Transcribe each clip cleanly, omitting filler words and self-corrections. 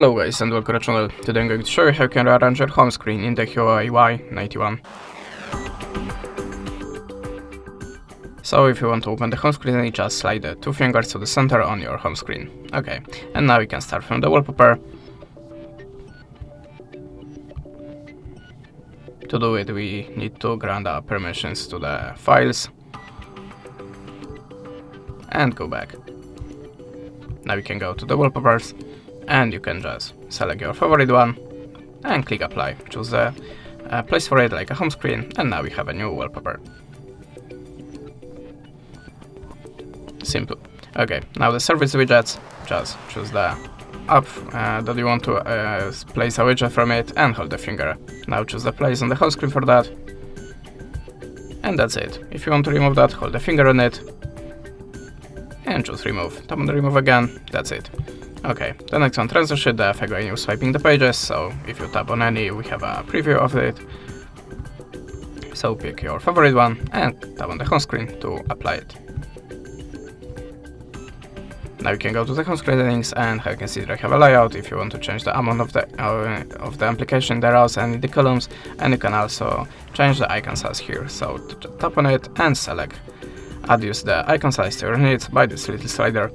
Hello guys and welcome to the channel. Today I'm going to show you how you can rearrange your home screen in the Huawei Y91. So if you want to open the home screen, you just slide the two fingers to the center on your home screen. Okay, and now we can start from the wallpaper. To do it, we need to grant the permissions to the files and go back. Now we can go to the wallpapers and you can just select your favorite one and click apply. Choose the place for it like a home screen, and now we have a new wallpaper. Simple. Okay, now the service widgets, just choose the app that you want to place a widget from it and hold the finger. Now choose the place on the home screen for that. And that's it. If you want to remove that, hold the finger on it and choose remove. Tap on the remove again, that's it. Okay, the next one, transition the effect when you're swiping the pages, so if you tap on any, we have a preview of it. So pick your favorite one and tap on the home screen to apply it. Now you can go to the home screen settings, and how you can see that I have a layout if you want to change the amount of the application there are and in the columns, and you can also change the icon size here. So tap on it and select adjust the icon size to your needs by this little slider.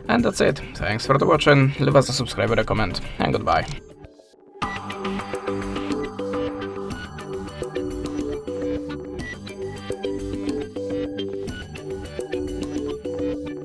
And that's it. Thanks for watching, leave us a subscribe or a comment, and goodbye.